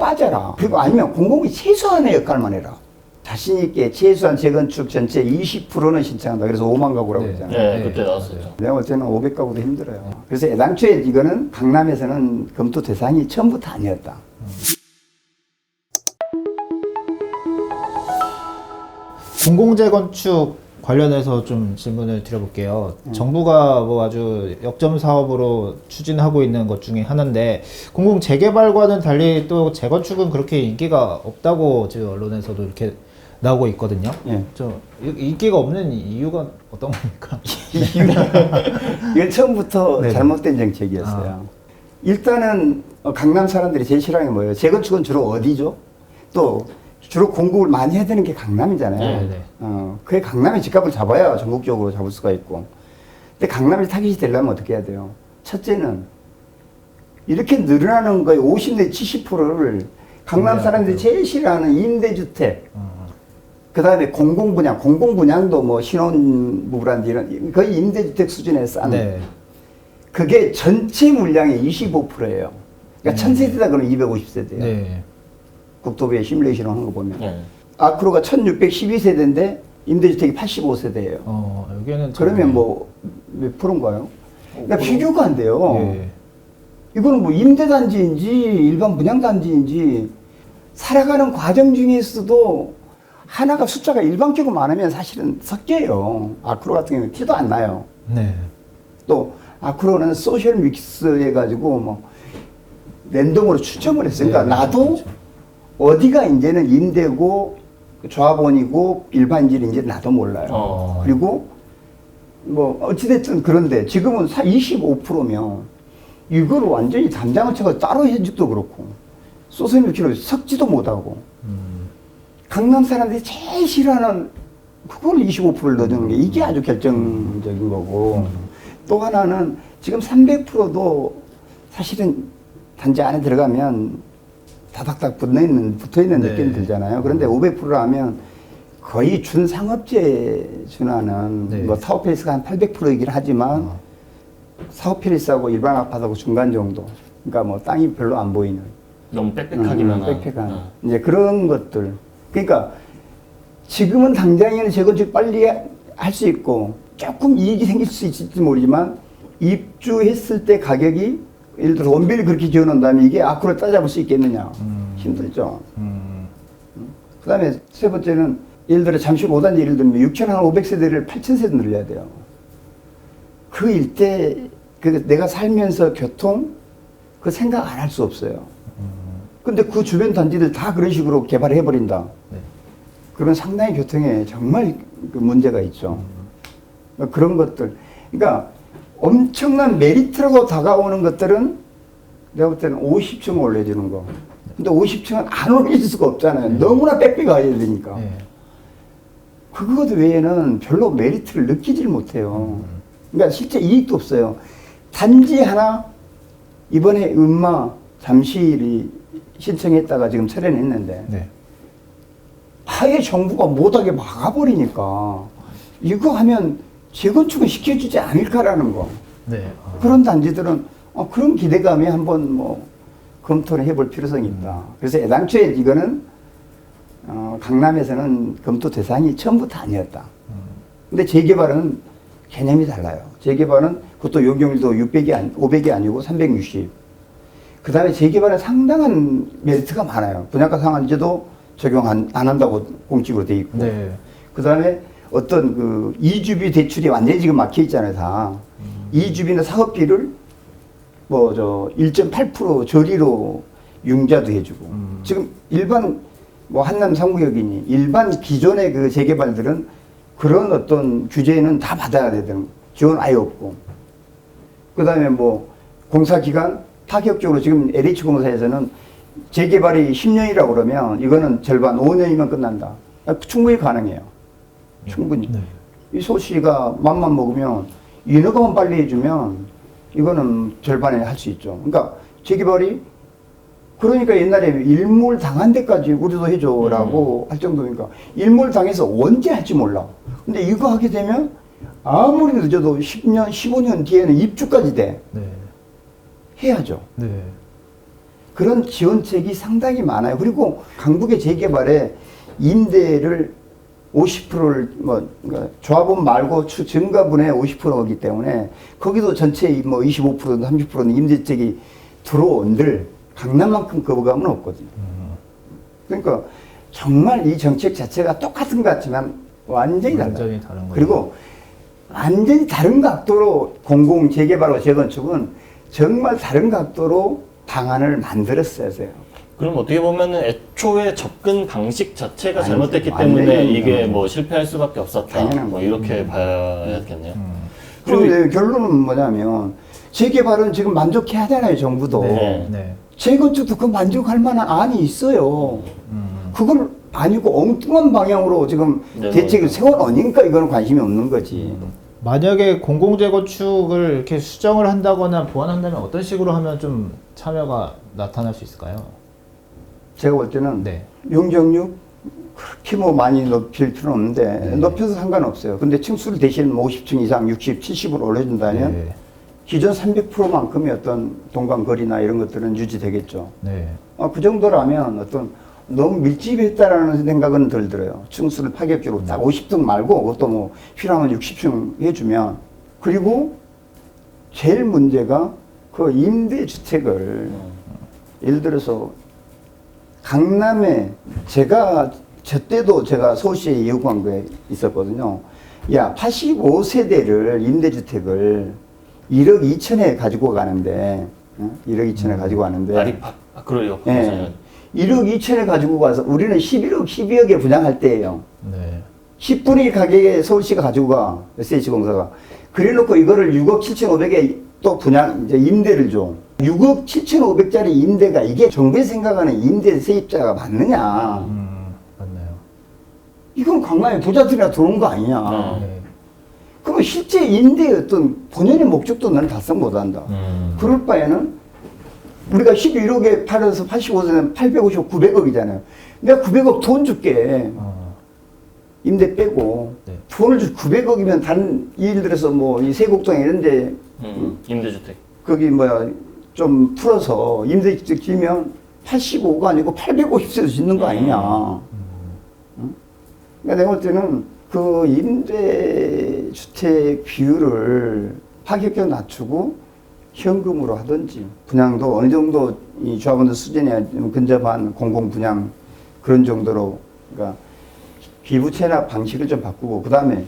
빠져라. 그리고 아니면 공공이 최소한의 역할만 해라. 자신 있게 최소한 재건축 전체 20%는 신청한다. 그래서 5만 가구라고 했잖아요. 네, 그때 나왔었죠. 내가 볼 때는 500가구도 힘들어요. 그래서 애당초에 이거는 강남에서는 검토 대상이 처음부터 아니었다. 공공재건축 관련해서 좀 질문을 드려볼게요. 정부가 뭐 아주 역점 사업으로 추진하고 있는 것 중에 하나인데 공공 재개발과는 달리 또 재건축은 그렇게 인기가 없다고 지금 언론에서도 이렇게 나오고 있거든요. 예. 좀 인기가 없는 이유가 어떤 겁니까? 이건 처음부터 네네. 잘못된 정책이었어요. 일단은 강남 사람들이 제일 싫어하는 게 뭐예요? 재건축은 주로 어디죠? 또 주로 공급을 많이 해야 되는 게 강남이잖아요. 네네. 그게 강남의 집값을 잡아야 전국적으로 잡을 수가 있고. 근데 강남이 타깃이 되려면 어떻게 해야 돼요? 첫째는 이렇게 늘어나는 거의 50 내지 70%를 강남 사람들이 제일 싫어하는 임대주택, 그 다음에 공공분양도 뭐 신혼부부라든지 이런 거의 임대주택 수준에 싼. 네. 그게 전체 물량의 25%예요. 그러니까 1000세대다 그러면 250세대예요. 네. 국토부의 시뮬레이션 하는 거 보면. 네. 아크로가 1612세대인데 임대주택이 85세대예요. 여기는 그러면 뭐 몇 프로인가요? 그러니까 비교가 안 돼요. 예. 이거는 뭐 임대단지인지 일반 분양단지인지 살아가는 과정 중에서도 하나가 숫자가 일반적으로 많으면 사실은 섞여요. 아크로 같은 경우는 티도 안 나요. 네. 또 아크로는 소셜 믹스 해가지고 뭐 랜덤으로 추첨을 했어요. 그러니까 네, 나도 그렇죠. 어디가 이제는 임대고 조합원이고 일반인지 나도 몰라요. 그리고 뭐 어찌됐든 그런데 지금은 25%면 이걸 완전히 담장을 쳐서 따로 해주도 그렇고 소셜 믹스로 섞지도 못하고 강남 사람들이 제일 싫어하는 그걸 25%를 넣어주는 게 이게 아주 결정적인 거고 또 하나는 지금 300%도 사실은 단지 안에 들어가면 다닥닥 붙어 있는 네. 느낌이 들잖아요. 그런데 500%라 하면 거의 준상업지에 준하는 네. 뭐 타워필스가 한 800%이긴 하지만 사업필스하고 일반 아파트하고 중간 정도. 그러니까 뭐 땅이 별로 안 보이는. 너무 빽빽하기만 한. 빽빽한. 이제 그런 것들. 그러니까 지금은 당장에는 재건축 빨리 할 수 있고 조금 이익이 생길 수 있을지 모르지만 입주했을 때 가격이 예를 들어 원비를 그렇게 지어놓는다면 이게 아크로 따잡을 수 있겠느냐. 힘들죠. 그 다음에 세 번째는 예를 들어 잠실 5단지 예를 들면 6,500세대를 8,000세대 늘려야 돼요. 그 일대 내가 살면서 교통 그 생각 안 할 수 없어요. 근데 그 주변 단지들 다 그런 식으로 개발을 해버린다. 네. 그런 상당히 교통에 정말 그 문제가 있죠. 그런 것들. 그러니까 엄청난 메리트라고 다가오는 것들은 내가 볼 때는 50층 올려주는 거. 근데 50층은 안 올릴 수가 없잖아요. 너무나 빽빽해야 되니까. 네. 그것 외에는 별로 메리트를 느끼질 못해요. 그러니까 실제 이익도 없어요. 단지 하나 이번에 음마 잠실이 신청했다가 지금 철회했는데 네. 아예 정부가 못하게 막아버리니까 이거 하면 재건축은 시켜주지 않을까라는 거. 네. 그런 단지들은 그런 기대감에 한번 뭐 검토를 해볼 필요성이 있다. 그래서 애당초에 이거는 강남에서는 검토 대상이 처음부터 아니었다. 근데 재개발은 개념이 달라요. 재개발은 그것도 용적률도 500이 아니고 360. 그 다음에 재개발은 상당한 메리트가 많아요. 분양가 상한제도 적용 안 한다고 공식으로 돼 있고. 네. 그 다음에 어떤 그 이주비 대출이 완전히 지금 막혀 있잖아요, 다. 이주비나 사업비를 뭐 1.8% 저리로 융자도 해주고. 지금 일반 뭐 한남 상구역이니 일반 기존의 그 재개발들은 그런 어떤 규제는 다 받아야 되는 지원 아예 없고. 그 다음에 뭐 공사기간 파격적으로 지금 LH공사에서는 재개발이 10년이라고 그러면 이거는 절반 5년이면 끝난다. 충분히 가능해요. 충분히. 네. 이 소시가 맘만 먹으면 인허가만 빨리 해주면 이거는 절반에 할 수 있죠. 그러니까 재개발이 그러니까 옛날에 일몰 당한 데까지 우리도 해줘라고 할 정도니까 일몰 당해서 언제 할지 몰라. 근데 이거 하게 되면 아무리 늦어도 10년, 15년 뒤에는 입주까지 돼. 네. 해야죠. 네. 그런 지원책이 상당히 많아요. 그리고 강북의 재개발에 임대를 50%를 그러니까 조합원 말고 증가분의 50%이기 때문에 거기도 전체 뭐 25%든 30%는 임대책이 들어온들 강남만큼 거부감은 없거든요. 그러니까 정말 이 정책 자체가 똑같은 것 같지만 완전히 달라요. 완전히 다른 거죠. 그리고 완전히 다른 각도로 공공 재개발과 재건축은 정말 다른 각도로 방안을 만들었어요. 그럼 어떻게 보면은 애초에 접근 방식 자체가 아니, 잘못됐기 완전히 때문에 이게 그냥 뭐 실패할 수밖에 없었다. 당연한 뭐 거죠. 이렇게 봐야겠네요. 그리고 이제 결론은 뭐냐면 재개발은 지금 만족해야 하잖아요. 정부도. 네. 네. 재건축도 그 만족할 만한 안이 있어요. 그걸 아니고 엉뚱한 방향으로 지금 네, 대책을 맞아요. 세워놓으니까 이거는 관심이 없는 거지. 만약에 공공재건축을 이렇게 수정을 한다거나 보완한다면 어떤 식으로 하면 좀 참여가 나타날 수 있을까요? 제가 볼 때는 네. 용적률 그렇게 뭐 많이 높일 필요는 없는데 네. 높여서 상관없어요. 근데 층수를 대신 50층 이상 60, 70으로 올려준다면 네. 기존 300%만큼의 어떤 동간거리나 이런 것들은 유지되겠죠. 네. 그 정도라면 어떤 너무 밀집했다라는 생각은 덜 들어요. 층수를 파격적으로 딱 50층 말고 그것도 뭐 필요하면 60층 해주면 그리고 제일 문제가 그 임대주택을 예를 들어서 강남에 저 때도 제가 서울시에 예우한 거에 있었거든요. 야, 85세대를 임대주택을 1억 2천에 가지고 가는데 1억 2천에 가지고 가는데 말이 그래요. 예. 1억 2천에 가지고 가서 우리는 11억, 12억에 분양할 때예요. 네. 10분의 1 가격에 서울시가 가지고 가. SH공사가. 그래 놓고 이거를 6억 7,500에 또 분양, 이제 임대를 줘. 6억 7,500짜리 임대가 이게 정부에 생각하는 임대 세입자가 맞느냐. 맞나요? 이건 강남에 부자들이나 들어온 거 아니냐. 네. 그러면 실제 임대의 어떤 본연의 목적도 나는 달성 못 한다. 그럴 바에는 우리가 11억에 팔아서 85세는 850억, 900억이잖아요. 내가 900억 돈 줄게. 임대 빼고. 네. 돈을 줄 900억이면 다른, 예를 들어서 뭐, 이 세곡동 이런데, 임대주택. 거기 뭐야, 좀 풀어서 임대주택 지면 85가 아니고 850세도 짓는 거 아니냐. 응? 그러니까 내가 볼 때는 그 임대주택 비율을 파격적으로 낮추고 현금으로 하든지 분양도 어느 정도 이 조합원들 수준에 좀 근접한 공공 분양 그런 정도로 그러니까 기부 체납 방식을 좀 바꾸고 그 다음에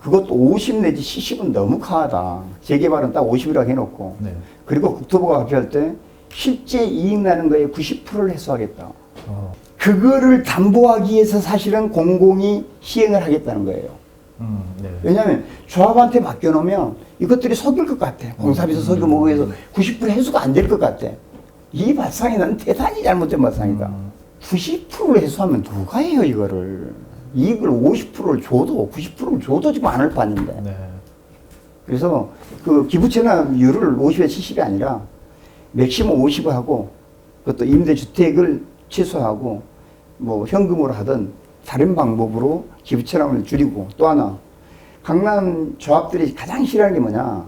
그것도 50 내지 70은 너무 과하다. 재개발은 딱 50이라고 해놓고 네. 그리고 국토부가 발표할 때 실제 이익 나는 거에 90%를 해소하겠다. 어. 그거를 담보하기 위해서 사실은 공공이 시행을 하겠다는 거예요. 네. 왜냐하면 조합한테 맡겨놓으면 이것들이 속일 것 같아. 공사비서 속이고 뭐고 해서 90% 해소가 안 될 것 같아. 이 발상이 난 대단히 잘못된 발상이다. 90%를 해소하면 누가 해요 이거를. 이익을 50%를 줘도 90%를 줘도 지금 안 할 판인데. 네. 그래서 그 기부채납률을 50에 70이 아니라 맥시멈 50을 하고 그것도 임대주택을 최소화하고 뭐 현금으로 하든 다른 방법으로 기부채납을 줄이고 또 하나 강남 조합들이 가장 싫어하는 게 뭐냐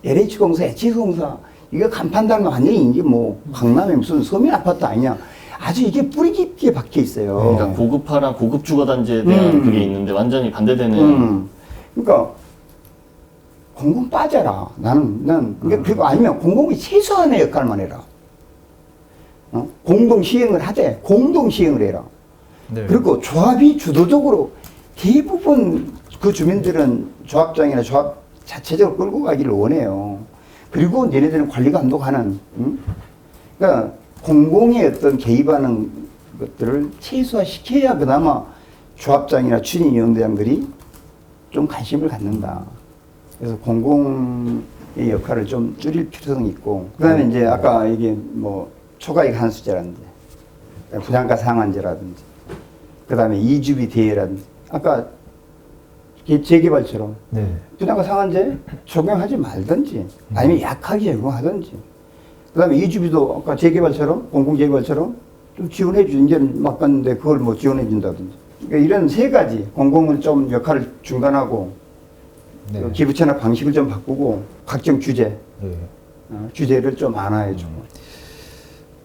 LH공사, HC공사 이거 간판 달면 완전히 이게 뭐 강남에 무슨 서민 아파트 아니냐 아주 이게 뿌리 깊게 박혀 있어요. 그러니까 고급화랑 고급 주거 단지에 대한 그게 있는데 완전히 반대되는. 그러니까 공공 빠져라. 난 그리고 아니면 공공이 최소한의 역할만 해라. 공동 시행을 하되 공동 시행을 해라. 네. 그리고 조합이 주도적으로 대부분 그 주민들은 조합장이나 조합 자체적으로 끌고 가기를 원해요. 그리고 얘네들은 관리 감독하는. 그러니까 공공의 어떤 개입하는 것들을 최소화시켜야 그나마 조합장이나 추진위원장들이 좀 관심을 갖는다. 그래서 공공의 역할을 좀 줄일 필요성이 있고, 그 다음에 이제 아까 이게 뭐 초과이익 환수제라든지, 분양가 상한제라든지, 그 다음에 이주비 대여라든지, 아까 재개발처럼 네. 분양가 상한제 적용하지 말든지, 아니면 약하게 적용하든지, 그 다음에 이주비도 아까 재개발처럼, 공공재개발처럼 좀 지원해 주, 이제는 막 갔는데 그걸 뭐 지원해 준다든지. 그러니까 이런 세 가지, 공공은 좀 역할을 중단하고, 네. 기부채납 방식을 좀 바꾸고, 각종 규제, 네. 규제를 좀 완화해 주고.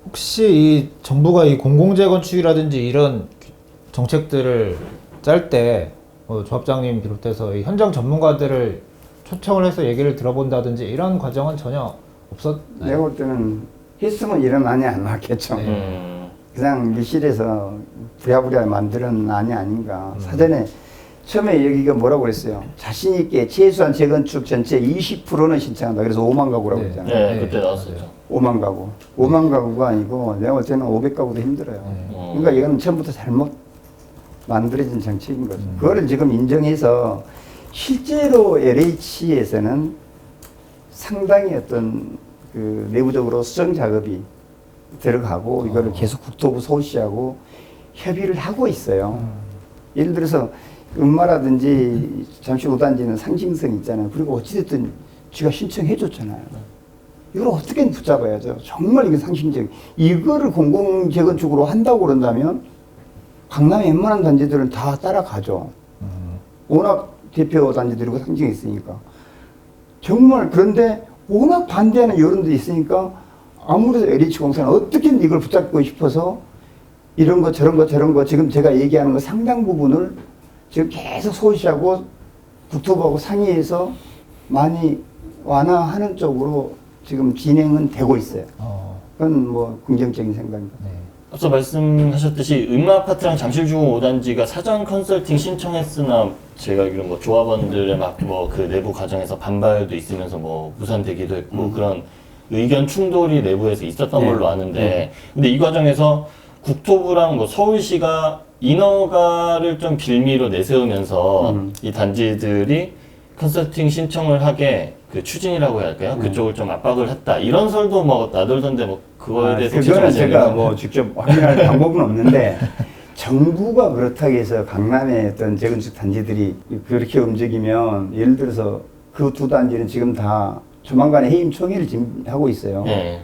혹시 이 정부가 이 공공재건축이라든지 이런 정책들을 짤 때 조합장님 비롯해서 이 현장 전문가들을 초청을 해서 얘기를 들어본다든지 이런 과정은 전혀 없었나요? 내가 볼 때는 했으면 이런 안이 안 나왔겠죠. 음. 그냥 밀실에서 부랴부랴 만드는 안이 아닌가. 사전에 처음에 여기가 뭐라고 그랬어요? 자신 있게 최소한 재건축 전체 20%는 신청한다. 그래서 5만 가구라고 네. 했잖아요. 네, 네, 그때 나왔었죠. 맞아요. 5만 가구. 5만 가구가 아니고 내가 볼 때는 500가구도 힘들어요. 그러니까 이건 처음부터 잘못 만들어진 정책인 거죠. 그거를 지금 인정해서 실제로 LH에서는 상당히 어떤 그 내부적으로 수정 작업이 들어가고 이거를 계속 국토부 서울시하고 협의를 하고 있어요. 예를 들어서 음마라든지 잠실 5단지는 상징성이 있잖아요. 그리고 어찌됐든 쥐가 신청해 줬잖아요. 이걸 어떻게든 붙잡아야죠. 정말 이게 상징적. 이거를 공공재건축으로 한다고 그런다면 강남의 웬만한 단지들은 다 따라가죠. 워낙 대표 단지들이고 상징이 있으니까. 정말 그런데 워낙 반대하는 여론도 있으니까 아무래도 LH공사는 어떻게든 이걸 붙잡고 싶어서 이런 거 저런 거 저런 거 지금 제가 얘기하는 거 상당 부분을 지금 계속 서울시하고 국토부하고 상의해서 많이 완화하는 쪽으로 지금 진행은 되고 있어요. 그건 뭐 긍정적인 생각입니다. 네. 앞서 말씀하셨듯이 음마아파트랑 잠실중흥 5단지가 사전 컨설팅 신청했으나 제가 알기로 뭐 조합원들의 막 뭐 그 내부 과정에서 반발도 있으면서 뭐 무산되기도 했고 그런 의견 충돌이 내부에서 있었던 네. 걸로 아는데 근데 이 과정에서 국토부랑 뭐 서울시가 인허가를 좀 빌미로 내세우면서 이 단지들이 컨설팅 신청을 하게 그 추진이라고 해야 할까요? 그쪽을 좀 압박을 했다. 이런 설도 뭐 나돌던데 뭐 그거에 대해서 그거는 제가 뭐 직접 확인할 방법은 없는데 정부가 그렇다고 해서 강남의 어떤 재건축 단지들이 그렇게 움직이면 예를 들어서 그 두 단지는 지금 다 조만간에 해임 총회를 지금 하고 있어요. 네.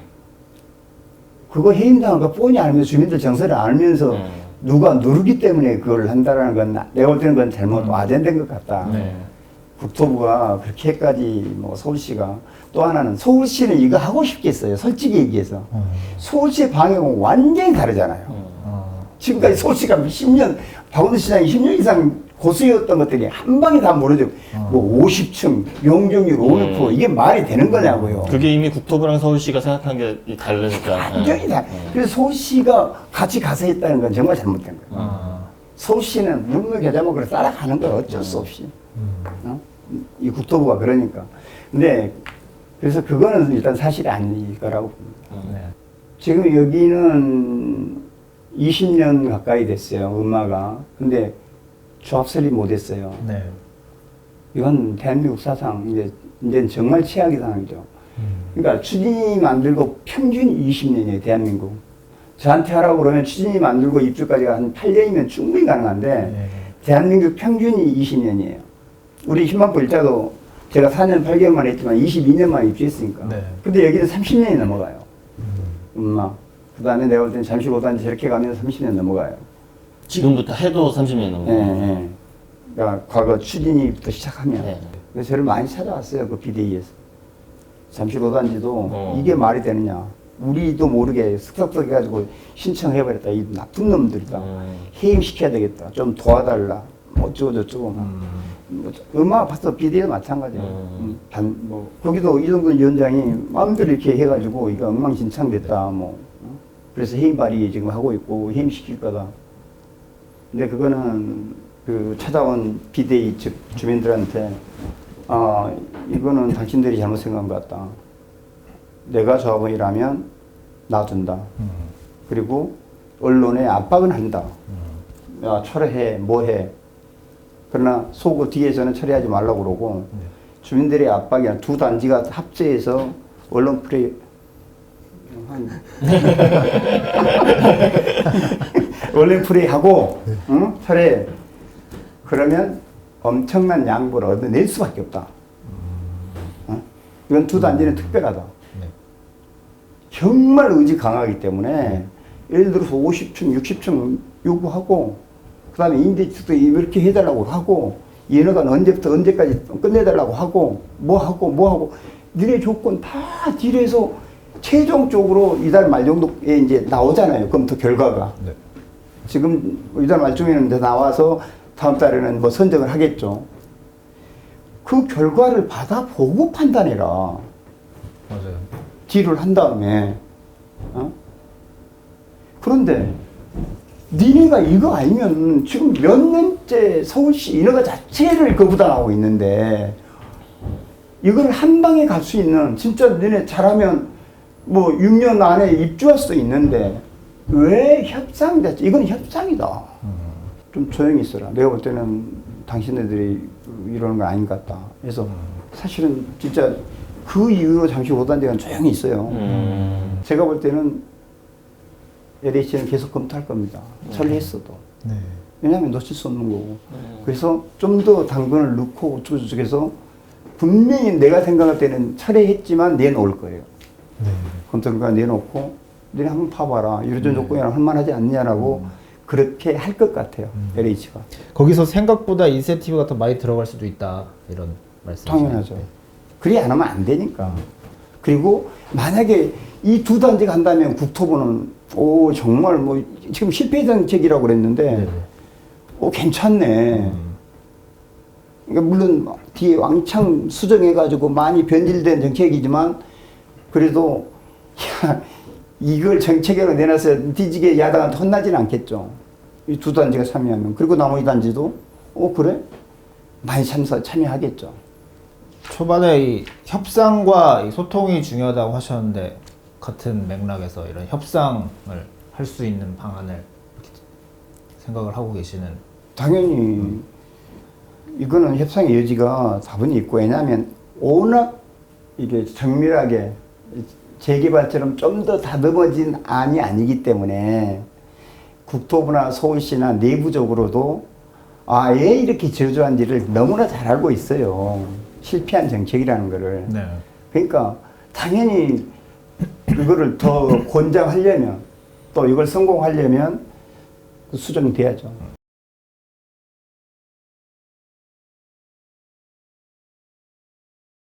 그거 해임당한 거 뻔히 알면서 주민들 정서를 알면서 누가 누르기 때문에 그걸 한다라는 건 내가 볼 때는 그건 잘못 와전된 것 같다. 네. 국토부가 그렇게까지 뭐 서울시가 또 하나는 서울시는 이거 하고 싶겠어요. 솔직히 얘기해서 서울시의 방향은 완전히 다르잖아요. 지금까지 서울시가 10년 박원순 시장이 10년 이상 고수였던 것들이 한 방에 다 무너지고 뭐 50층 용적률 500% 이게 말이 되는 거냐고요. 그게 이미 국토부랑 서울시가 생각한 게 다르니까. 완전히 다. 그래서 서울시가 같이 가서 했다는 건 정말 잘못된 거예요. 서울시는 물물 계좌목으로 따라가는 거 어쩔 수 없이. 이 국토부가 그러니까. 근데 그래서 그거는 일단 사실이 아닐 거라고 봅니다. 네. 지금 여기는 20년 가까이 됐어요, 음마가. 근데 조합 설립 못했어요. 네. 이건 대한민국 사상 이제 정말 최악의 상황이죠. 그러니까 추진이 만들고 평균이 20년이에요, 대한민국. 저한테 하라고 그러면 추진이 만들고 입주까지가 한 8년이면 충분히 가능한데 네. 대한민국 평균이 20년이에요. 우리 희망부 일자도 제가 4년 8개월 만에 했지만 22년 만에 입주했으니까. 네. 근데 여기는 30년이 넘어가요. 그 다음에 내가 볼 때는 잠실 5단지 저렇게 가면 30년 넘어가요. 지금부터 해도 30년 넘고. 네. 그러니까 과거 추진이부터 시작하면. 네. 그래서 저를 많이 찾아왔어요, 그 비대위에서. 잠실 5단지도 이게 말이 되느냐. 우리도 모르게 쓱싹쓱 해가지고 신청해버렸다. 이 나쁜 놈들이다. 해임시켜야 되겠다. 좀 도와달라. 어쩌고저쩌고. 음악아파트 비대위도 마찬가지예요. 거기도 이정돈 위원장이 마음대로 이렇게 해가지고 이거 엉망진창됐다. 그래서 해임 발의 지금 하고 있고 해임시킬 거다. 근데 그거는 그 찾아온 비대위 즉 주민들한테 이거는 당신들이 잘못 생각한 것 같다. 내가 조합원이라면 놔둔다. 그리고 언론에 압박은 한다. 야, 철회해, 뭐해. 그러나 속으로 뒤에서는 처리하지 말라고 그러고 주민들의 압박이 두 단지가 합세해서 언론 플레이 언론 플레이하고 철회 그러면 엄청난 양보를 얻어낼 수밖에 없다. 이건 두 단지는 특별하다. 정말 의지 강하기 때문에 예를 들어서 50층, 60층 요구하고 그 다음에 임대축도 이렇게 해달라고 하고 인허가 언제부터 언제까지 끝내달라고 하고 뭐 하고 니네 조건 다 딜해서 최종적으로 이달 말 정도에 이제 나오잖아요. 검토 결과가. 네. 지금 이달 말쯤에는 이제 나와서 다음 달에는 뭐 선정을 하겠죠. 그 결과를 받아보고 판단해라. 맞아요. 딜을 한 다음에. 어? 그런데 니네가 이거 아니면 지금 몇 년째 서울시 인허가 자체를 거부당하고 있는데 이걸 한 방에 갈 수 있는 진짜 너네 잘하면 뭐 6년 안에 입주할 수도 있는데 왜 협상 자체 이건 협상이다. 좀 조용히 있어라. 내가 볼 때는 당신네들이 이러는 건 아닌 것 같다. 그래서 사실은 진짜 그 이후로 잠시 오던 데가 조용히 있어요. 제가 볼 때는 LH는 계속 검토할 겁니다. 처리했어도. 네. 왜냐하면 놓칠 수 없는 거고. 그래서 좀 더 당근을 넣고 저쪽에서 분명히 내가 생각할 때는 철회했지만 내놓을 거예요. 네. 검토 결과 내놓고 너네 한번 봐봐라. 이런 조건이랑 할만하지 않냐라고 그렇게 할 것 같아요. LH가. 거기서 생각보다 인센티브가 더 많이 들어갈 수도 있다 이런 말씀이시죠? 당연하죠. 그리 안 하면 안 되니까. 그리고 만약에 이 두 단지가 한다면 국토부는 오 정말 뭐 지금 실패 정책이라고 그랬는데 네네. 오 괜찮네. 그러니까 물론 뒤에 왕창 수정해가지고 많이 변질된 정책이지만 그래도 야, 이걸 정책으로 내놔서 뒤지게 야당한테 혼나지는 않겠죠. 이 두 단지가 참여하면. 그리고 나머지 단지도 그래? 많이 참여하겠죠. 초반에 이 협상과 이 소통이 중요하다고 하셨는데 같은 맥락에서 이런 협상을 할 수 있는 방안을 이렇게 생각을 하고 계시는. 당연히 이거는 협상의 여지가 다분히 있고 왜냐하면 워낙 이게 정밀하게 재개발처럼 좀 더 다듬어진 안이 아니기 때문에 국토부나 서울시나 내부적으로도 왜 이렇게 저조한지를 너무나 잘 알고 있어요. 실패한 정책이라는 거를. 네. 그러니까 당연히 이거를 더 권장하려면 또 이걸 성공하려면 수정돼야죠.